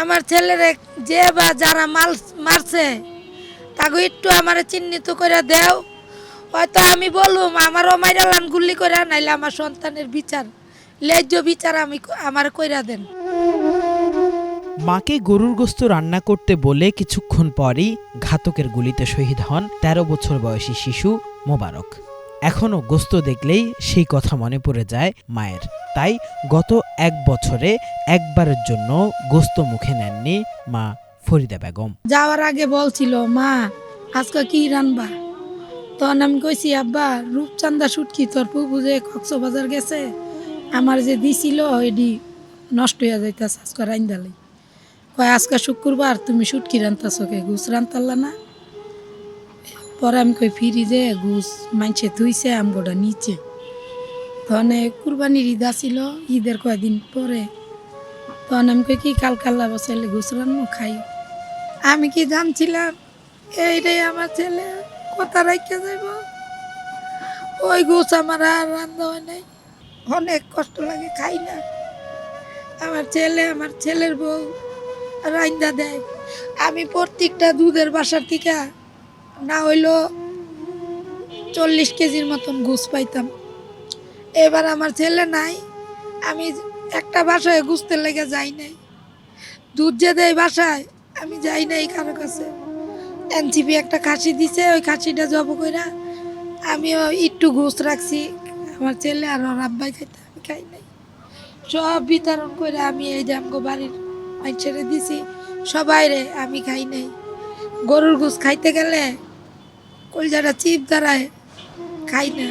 আমার ছেলেরে যে বা যারা মারছে তাকে একটু আমার চিহ্নিত করে দেও, হয়তো আমি বলুম আমারও মাইরালান গুলি করে, নাইলে আমার সন্তানের বিচার ন্যায্য বিচার আমার কইরা দেন। মাকে গরুর গোশত রান্না করতে বলে কিছুক্ষণ পরই ঘাতকের গুলিতে শহীদ হন ১৩ বছর বয়সী শিশু মোবারক। এখনও গোশত দেখলেই সেই কথা মনে পড়ে যায় মায়ের। তাই গত ১ বছরে একবারের জন্য গোশত মুখে নেননি মা ফরিদা বেগম। যাওয়ার আগে বলছিল, মা আজকে কি রানবা? তখন আমি কইছি, আব্বা রূপচান্দা শুটকি তোর ফুফু যে কক্সবাজার গেছে আমার যে দিছিল এডি নষ্ট হয়ে যাইতাছে, আজকে রান্দালাই। কয় আজকে শুক্রবার তুমি শুটকি রান্তাছো, কে ঘুষ রান্তাল্লা না? পরে আমি কই ফ্রিজে ঘুষ মাইছে ধুইছে আমগোটা নিচে। তখন কুরবানির ঈদ আসিল, ঈদের কয়েকদিন পরে। তখন আমি কই কি কালকাল্লা বসাইলে ঘুষ রান্নো খাই। আমি কি জানছিলাম এইটাই আমার ছেলে কথা রাখতে যাইব? ওই ঘুষ আমার আর রান্না হয় নাই। অনেক কষ্ট লাগে, খাই না। আমার ছেলের বউ রান্দা দেয়। আমি প্রত্যেকটা দুধের বাসার থেকে না হইলো 40 কেজির মতন ঘুষ পাইতাম। এবার আমার ছেলে নাই, আমি একটা বাসায় ঘুষতে লেগে যাই নাই। দুধ যে দেয় বাসায় আমি যাই নাই কারো কাছে। এনসিপি একটা খাসি দিছে, ওই খাসিটা জব কইরা আমিও একটু ঘুষ রাখছি। আমার ছেলে আর ওর আব্বাই খাইতে, আমি খাই নাই। সব বিতরণ করে আমি এই যে আমগো বাড়ির ছেড়ে দিছি সবাই রে, আমি খাই নাই। গরুর ঘুষ খাইতে গেলে কলজাটা চিপ দাঁড়ায়, খাই না,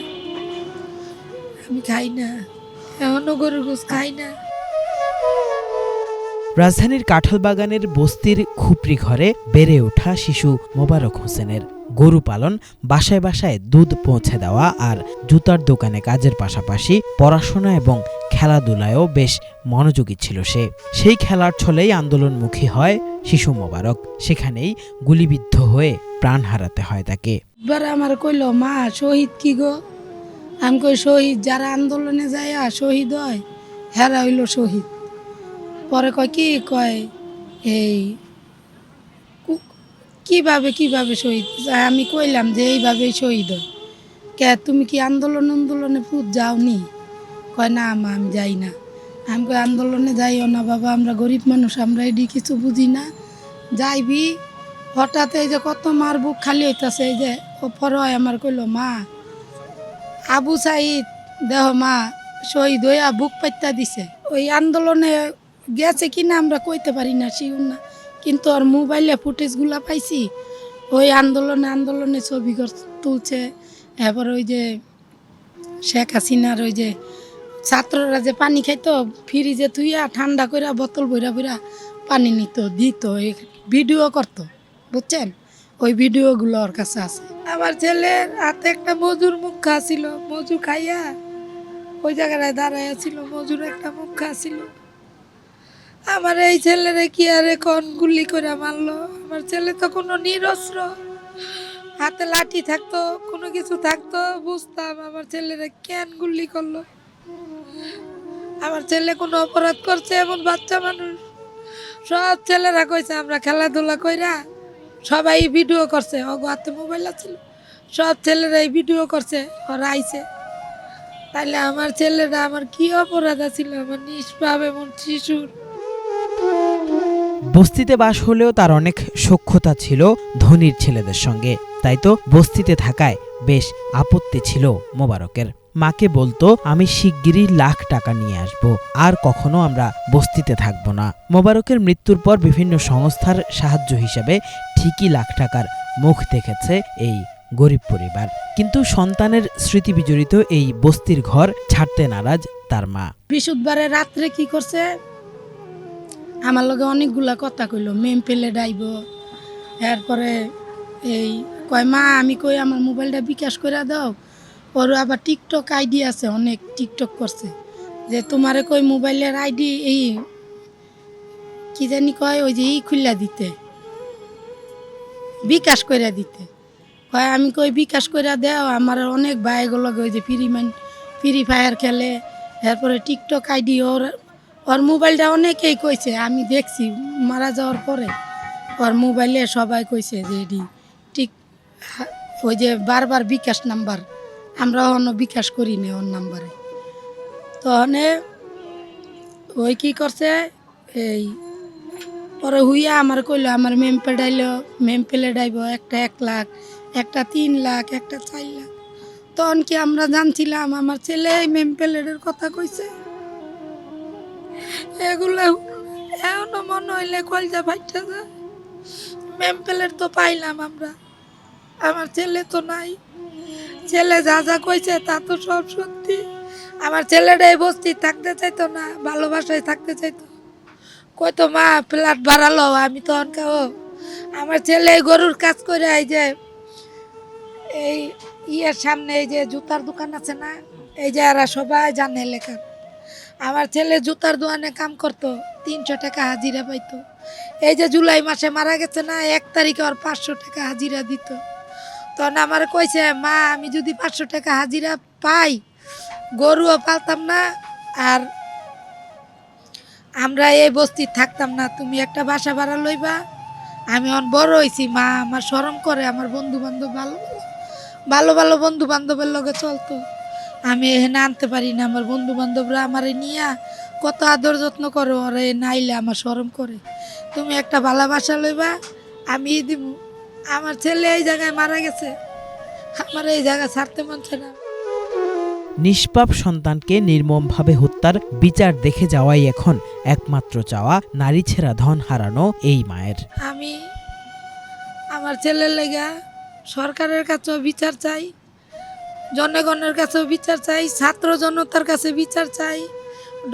আমি খাই না, এখনো গরুর ঘুষ খাই না। রাজধানীর কাঁঠালবাগানের বস্তির খুপড়ি ঘরে বেড়ে ওঠা শিশু মোবারক হোসেনের গরু পালন, বাসায় বাসায় দুধ পৌঁছে দেওয়া আর জুতার দোকানে কাজের পাশাপাশি পড়াশোনা এবং খেলাধুলায়ও বেশ মনোযোগী ছিল সে। সেই খেলার ছলেই আন্দোলনমুখী হয় শিশু মোবারক। সেখানেই গুলিবিদ্ধ হয়ে প্রাণ হারাতে হয় তাকে। এবার আমার কইল, মা শহীদ কি গো? আমি কই শহীদ যারা আন্দোলনে যায় শহীদ হয়, হেরা হইল শহীদ। পরে কয় কি কয় এই কিভাবে শহীদ? আমি কইলাম যে এইভাবেই শহীদ হয়। কে তুমি কি আন্দোলনে যাওনি? কয় না মা আমি যাই না। আমি কই আন্দোলনে যাইও না বাবা, আমরা গরিব মানুষ, আমরা এডি কিছু বুঝি না। যাইবি হঠাৎ এই যে কত মার বুক খালি হইতাছে, এই যে পরে আমার কইল, মা আবু সাইদ দেহ মা শহীদ হইয়া বুক পাইতা দিছে। ওই আন্দোলনে গেছে কিনা আমরা কইতে পারি না, শিউর না, কিন্তু ওর মোবাইলে ফুটেজগুলা পাইছি। ওই আন্দোলনে ছবি তুলছে। এবার ওই যে শেখ হাসিনার ওই যে ছাত্ররা যে পানি খাইতো ফ্রিজে থুইয়া ঠান্ডা করে বোতল বইরা পানি নিত দিত, ভিডিও করতো, বুঝছেন? ওই ভিডিওগুলো ওর কাছে আছে। আমার ছেলের হাতে একটা মজুর মুখা ছিল, মজু খাইয়া ওই জায়গায় দাঁড়াইয়া ছিল, মজুর একটা মুখা ছিল। আমার এই ছেলেরে কি আর এখন গুলি করে মারলো? আমার ছেলে তো কোনো নিরস্ত্র, হাতে লাঠি থাকতো, কোনো কিছু থাকতো বুঝতাম আমার ছেলেরে কেন গুলি করলো। আমার ছেলে কোনো অপরাধ করছে এমন বাচ্চা মানুষ? সব ছেলেরা কইছে আমরা খেলাধুলা কইরা, সবাই ভিডিও করছে, ওগো হাতে মোবাইল আছিল, সব ছেলেরা এই ভিডিও করছে, ওরা আইছে। তাহলে আমার ছেলেরা আমার কি অপরাধ আছিল? আমার নিষ্পাপ এমন শিশুর। বস্তিতে বাস হলেও তার অনেক সখ্যতা ছিল ধনীর ছেলেদের সঙ্গে। তাই তো বস্তিতে থাকায় বেশ আপত্তি ছিল মোবারকের। মাকে বলতো, আমি শিগগিরই লাখ টাকা নিয়ে আসব, আর কখনো আমরা বস্তিতে থাকব না। মোবারকের মৃত্যুর পর বিভিন্ন সংস্থার সাহায্য হিসেবে ঠিকই লাখ টাকার মুখ দেখেছে এই গরিব পরিবার। কিন্তু সন্তানের স্মৃতি বিজড়িত এই বস্তির ঘর ছাড়তে নারাজ তার মা। বৃহস্পতিবারে রাত্রে কি করছে, আমার লগে অনেকগুলা কথা কইল, মেম পেলে ডাইব। এরপরে এই কয় মা আমি কই আমার মোবাইলটা বিকাশ করে দাও। ওর আবার টিকটক আইডি আছে, অনেক টিকটক করছে, যে তোমারে কই মোবাইলের আইডি এই কি জানি কয় ওই যে খুললা দিতে, বিকাশ করে দিতে। কয় আমি কই বিকাশ করে দাও, আমার অনেক ভাইগুলো ওই যে ফ্রি ফায়ার খেলে, এরপরে টিকটক আইডি ওর ওর মোবাইলটা অনেকেই কইছে, আমি দেখছি মারা যাওয়ার পরে ওর মোবাইলে সবাই কইছে যে এটি ঠিক ওই যে বারবার বিকাশ নাম্বার, আমরা অন্য বিকাশ করি না ওর নাম্বারে। তখন ওই কি করছে, এই পরে হুইয়া আমার কইলো আমার মেম পেলে ডাইব, একটা 1 লাখ, একটা 3 লাখ, একটা 4 লাখ। তখন কি আমরা জানছিলাম আমার ছেলে এই মেম প্লেটের কথা কইছে? এগুলো এখনো মনে হইলে কলজা ফাইটা যায়। মেম প্লেট তো পাইলাম আমরা, আমার ছেলে তো নাই। ছেলে যা যা কইছে তা তো সব সত্যি। আমার ছেলেটা এই বস্তি থাকতে চাইতো না, ভালোবাসায় থাকতে চাইতো। কইতো মা ফ্ল্যাট বাড়ালো, আমি তখন খাও আমার ছেলে গরুর কাজ করে এই যে এই ইয়ের সামনে এই যে জুতার দোকান আছে না, এই যে এরা সবাই জানে লেখা। আমার ছেলে জুতার দোকানে কাম করতো, 300 টাকা হাজিরা পাইতো। এই যে জুলাই মাসে মারা গেছে না, 1 তারিখে ওর 500 টাকা হাজিরা দিত। তখন আমার কইছে মা আমি যদি 500 টাকা হাজিরা পাই গরুও পালতাম না, আর আমরা এই বস্তি থাকতাম না, তুমি একটা বাসা ভাড়া লইবা। আমি অন বড় হয়েছি মা, আমার শরম করে, আমার বন্ধু বান্ধব ভালো ভালো ভালো বন্ধু বান্ধবের লগে চলতো, আমি এখানে আনতে পারি না। আমার বন্ধু বান্ধবরা আমারে নিয়ে কত আদর যত্ন করে, ওরে নাইলে আমার শরম করে। তুমি একটা ভালোবাসা লইবা, আমি দিব। আমার ছেলে এই জায়গায় মারা গেছে, আমার এই জায়গা ছাড়তে মন চায় না। নিষ্পাপ সন্তানকে নির্মমভাবে হত্যার বিচার দেখে যাওয়াই এখন একমাত্র চাওয়া নারী ছেঁড়া ধন হারানো এই মায়ের। আমি আমার ছেলের লেগা সরকারের কাছেও বিচার চাই, জনগণের কাছেও বিচার চাই, ছাত্র জনতার কাছে বিচার চাই,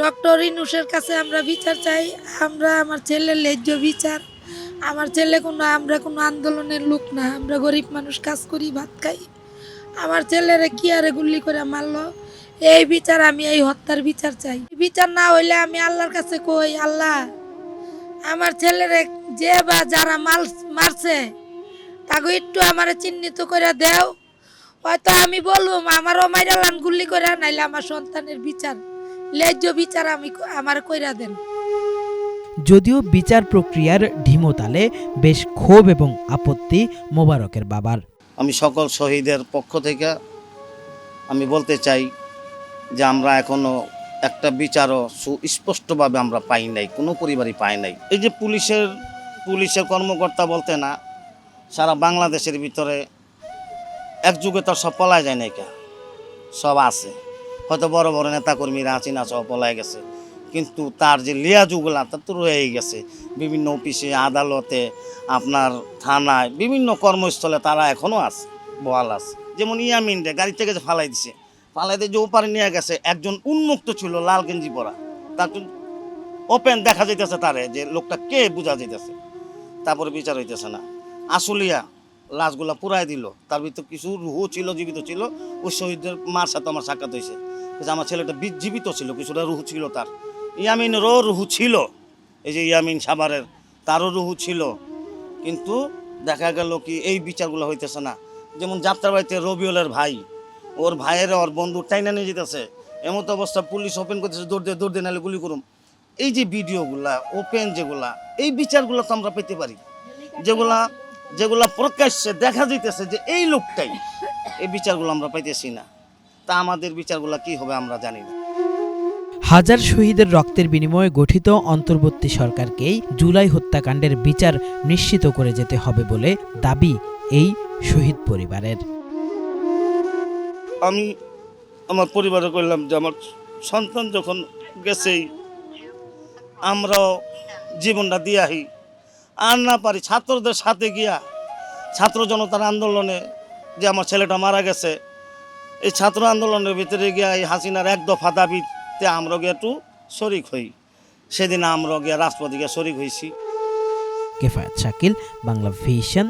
ডক্টর ইনুসের কাছে আমরা বিচার চাই। আমরা আমার ছেলের ন্যায্য বিচার। আমার ছেলে আমরা কোনো আন্দোলনের লোক না, আমরা গরিব মানুষ, কাজ করি, ভাত খাই। আমার ছেলেরে কি আরে গুল্লি করে মারলো, এই বিচার, আমি এই হত্যার বিচার চাই। বিচার না হইলে আমি আল্লাহর কাছে কই, আল্লাহ আমার ছেলেরে যে বা যারা মারছে তাকে একটু আমার চিহ্নিত করে দেও। হয়তো আমি বলবো আমারও মাইরালান গুল্লি করে, নাইলে আমার সন্তানের বিচার, ন্যায্য বিচার আমার কইরা দেন। যদিও বিচার প্রক্রিয়ার ঢিমোতালে বেশ ক্ষোভ এবং আপত্তি মোবারকের বাবার। আমি সকল শহীদের পক্ষ থেকে আমি বলতে চাই যে আমরা এখনো একটা বিচারও সুস্পষ্টভাবে আমরা পাই নাই, কোনো পরিবারই পায় নাই। এই যে পুলিশের কর্মকর্তা বলতে না, সারা বাংলাদেশের ভিতরে এক যুগে তো সব পলায় যায় নাই, সব আছে। হয়তো বড় বড় নেতাকর্মীরা আছিনা সব পলায় গেছে, কিন্তু তার যে লিয়াজুগুলা তা তো রয়েই গেছে। বিভিন্ন অফিসে, আদালতে, আপনার থানায়, বিভিন্ন কর্মস্থলে তারা এখনও আছে, বহাল আছে। যেমন ইয়ামিনরে গাড়ি থেকে যে ফালাই দিছে, ফালাই দিয়ে যে ওপারে নিয়ে গেছে, একজন উন্মুক্ত ছিল লাল গেঞ্জি পরা, তার ওপেন দেখা যাইতেছে তারে যে লোকটা কে বোঝা যাইতেছে, তারপরে বিচার হইতেছে না। আশুলিয়া লাশগুলা পুরাই দিল, তার ভিতর কিছু রুহু ছিল, জীবিত ছিল। ওই শহীদদের মার সাথে আমার সাক্ষাৎ হয়েছে, আমার ছেলেটা জীবিত ছিল, কিছুটা রুহু ছিল তার। ইয়ামিনেরও রুহু ছিল, এই যে ইয়ামিন সাভারের, তারও রুহু ছিল, কিন্তু দেখা গেল কি এই বিচারগুলো হইতেছে না। যেমন যাত্রাবাড়িতে রবিউলের ভাই, ওর ভাইয়ের ওর বন্ধু টাইনা নিয়ে যেতেছে, এমতো অবস্থা পুলিশ ওপেন করতেছে, দৌড় দিয়ে নাহলে গুলি করুম। এই যে ভিডিওগুলা ওপেন যেগুলা, এই বিচারগুলো তো আমরা পেতে পারি, যেগুলা প্রকাশ্যে দেখা যাইতেছে যে এই লোকটাই, এই বিচারগুলো আমরা পাইতেছি না। তা আমাদের বিচারগুলো কি হবে আমরা জানি না। হাজার শহীদের রক্তের বিনিময়ে গঠিত অন্তর্বর্তী সরকারকেই জুলাই হত্যাকাণ্ডের বিচার নিশ্চিত করে যেতে হবে বলে দাবি এই শহীদ পরিবারের। আমি আমার পরিবারে কইলাম যে আমার সন্তান যখন গেছেই আমরাও জীবনটা দিয়ে আহি, আর না পারি ছাত্রদের সাথে গিয়া ছাত্র জনতার আন্দোলনে যে আমার ছেলেটা মারা গেছে, এই ছাত্র আন্দোলনের ভিতরে গিয়া এই হাসিনার এক দফা দাবিতে আমরা গিয়ে একটু শরিক হই। সেদিন আমরা গিয়া রাজপথে গিয়া শরিক হয়েছি। কেফায়েত শাকিল, বাংলা ভিশন।